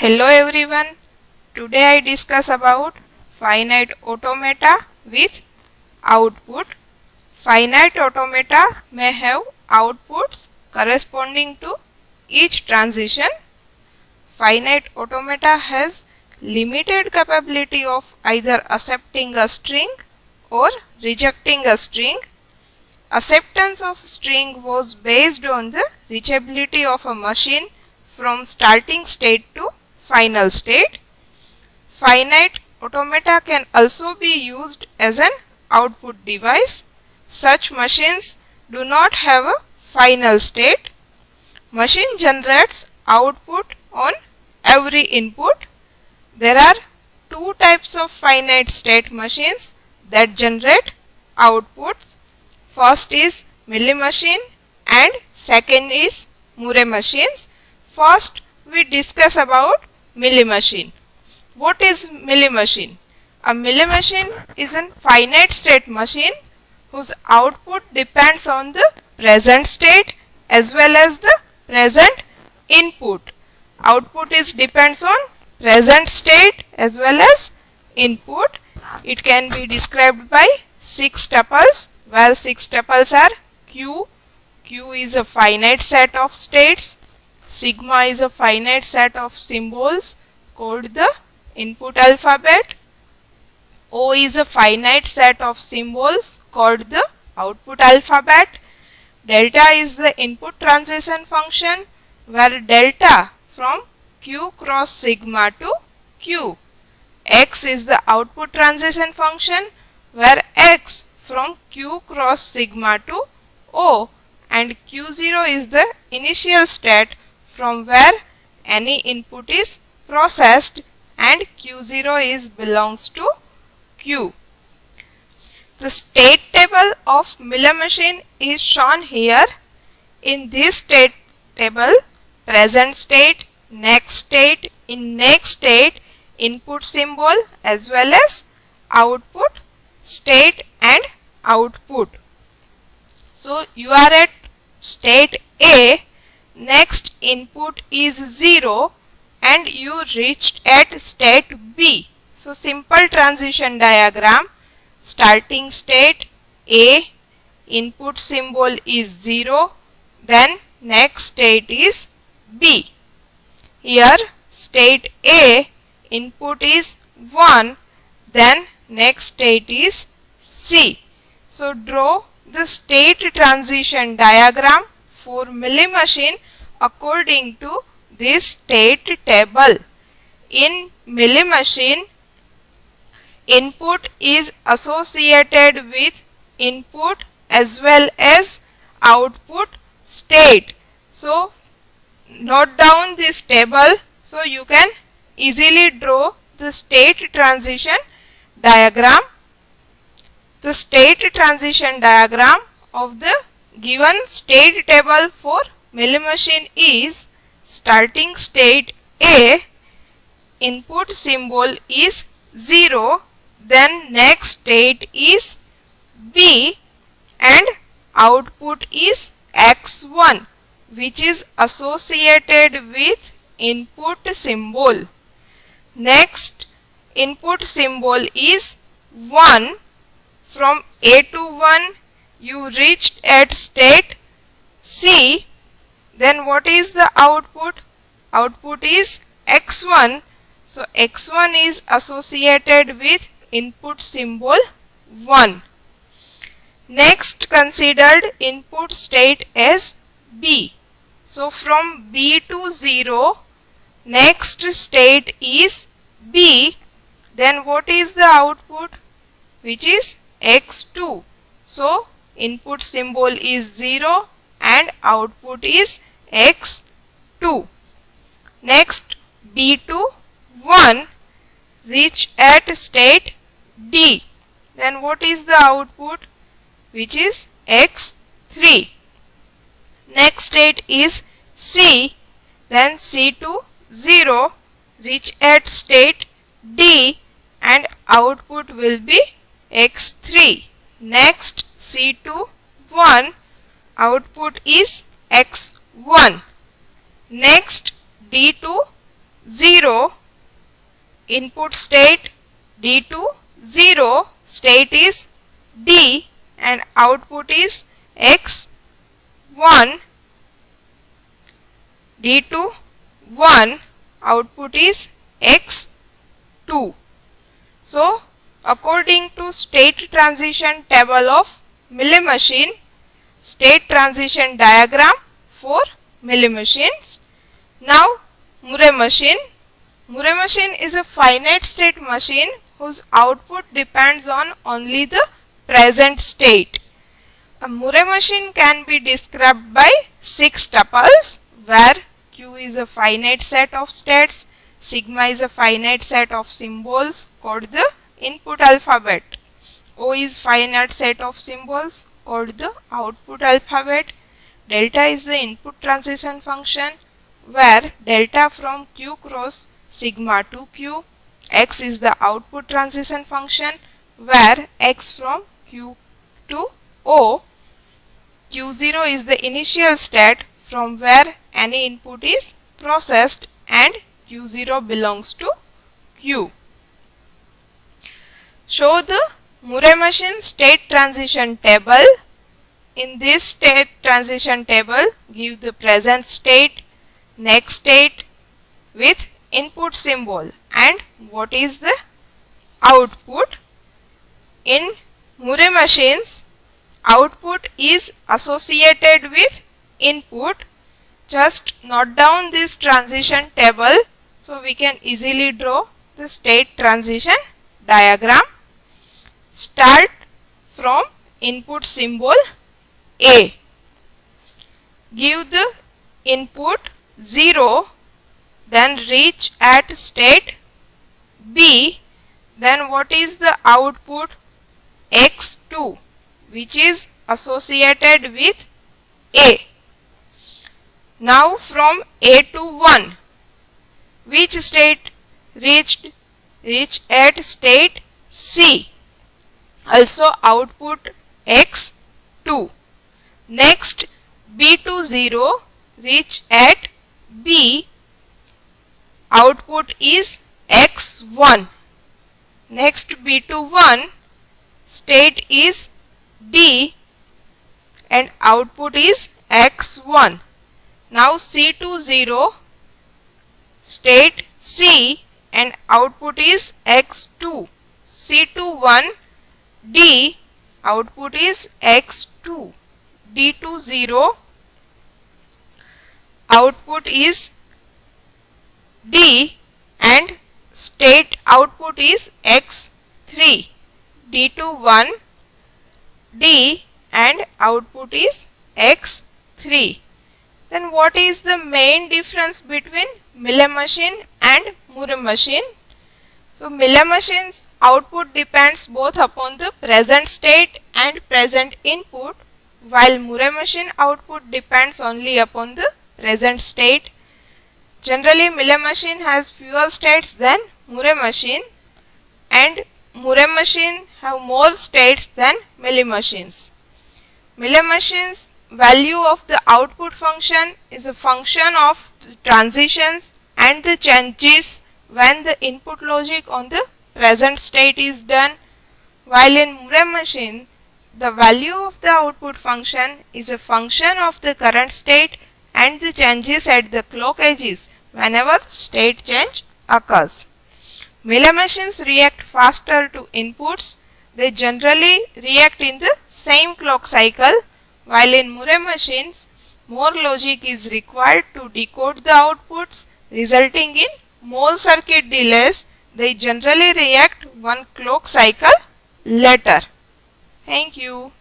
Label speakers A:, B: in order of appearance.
A: Hello everyone. Today I discuss about finite automata with output. Finite automata may have outputs corresponding to each transition. Finite automata has limited capability of either accepting a string or rejecting a string. Acceptance of string was based on the reachability of a machine from starting state to final state. Finite automata can also be used as an output device. Such machines do not have a final state. Machine generates output on every input. There are two types of finite state machines that generate outputs. First is Mealy machine and second is Murray machines. First we discuss about Mealy machine. What is Mealy machine? A Mealy machine is a finite state machine whose output depends on the present state as well as the present input. Output depends on present state as well as input. It can be described by 6 tuples, where 6 tuples are Q. Q is a finite set of states. Sigma is a finite set of symbols called the input alphabet. O is a finite set of symbols called the output alphabet. Delta is the input transition function, where delta from Q cross sigma to Q. X is the output transition function, where X from Q cross sigma to O, and Q0 is the initial state from where any input is processed, and Q0 belongs to Q. The state table of Mealy machine is shown here. In this state table, present state, next state, in next state, input symbol as well as output, state and output. So you are at state A. Next input is 0 and you reached at state B. So simple transition diagram. Starting state A, input symbol is 0, then next state is B. Here state A, input is 1, then next state is C. So draw the state transition diagram for Mealy machine according to this state table. In Mealy machine, input is associated with input as well as output state. So note down this table so you can easily draw the state transition diagram. The state transition diagram of the given state table for Mealy machine is: starting state A, input symbol is 0, then next state is B and output is X1, which is associated with input symbol. Next input symbol is 1. From A to 1 you reached at state C. Then what is the output? Output is X1. So X1 is associated with input symbol 1. Next considered input state as B. So from B to 0, next state is B. Then what is the output? Which is X2. So input symbol is 0 and output is X2. Next B to 1 reach at state D. Then what is the output? Which is X3. Next state is C. Then C to 0 reach at state D and output will be X3. Next C to 1, output is X1. Next D to 0 input state, D2 0 state is D and output is X1, D2 1 output is X2. So according to state transition table of Mealy machine, state transition diagram for Mealy machines. Now Murray machine. Murray machine is a finite state machine whose output depends on only the present state. A Murray machine can be described by 6 tuples, where Q is a finite set of states, sigma is a finite set of symbols called the input alphabet, O is finite set of symbols called the output alphabet, delta is the input transition function, where delta from Q cross sigma to Q, X is the output transition function, where X from Q to O, Q0 is the initial state from where any input is processed, and Q0 belongs to Q. Show the Murray machine state transition table. In this state transition table, give the present state, next state with input symbol and what is the output. In Murray machines, output is associated with input. Just note down this transition table so we can easily draw the state transition diagram. Start from input symbol A. Give the input 0, then reach at state B, then what is the output? X2, which is associated with A. Now from A to 1, which state reached? Reach at state C, also output X2. Next B to 0, reach at B, output is X1. Next B to 1, state is D and output is X1. Now C to 0, state C and output is X2. C to 1, D, output is X2. D to 0, output is D and state output is X3. D to 1, D and output is X3. Then what is the main difference between Mealy machine and Murray machine? So Mealy machine's output depends both upon the present state and present input, while Murray machine output depends only upon the present state. Generally Mealy machine has fewer states than Murray machine, and Murray machine have more states than Mealy machines. Mealy machine's value of the output function is a function of the transitions and the changes when the input logic on the present state is done, while in Murray machine the value of the output function is a function of the current state and the changes at the clock edges whenever state change occurs. Mealy machines react faster to inputs. They generally react in the same clock cycle, while in Murray machines more logic is required to decode the outputs, resulting in more circuit delays. They generally react one clock cycle later. Thank you.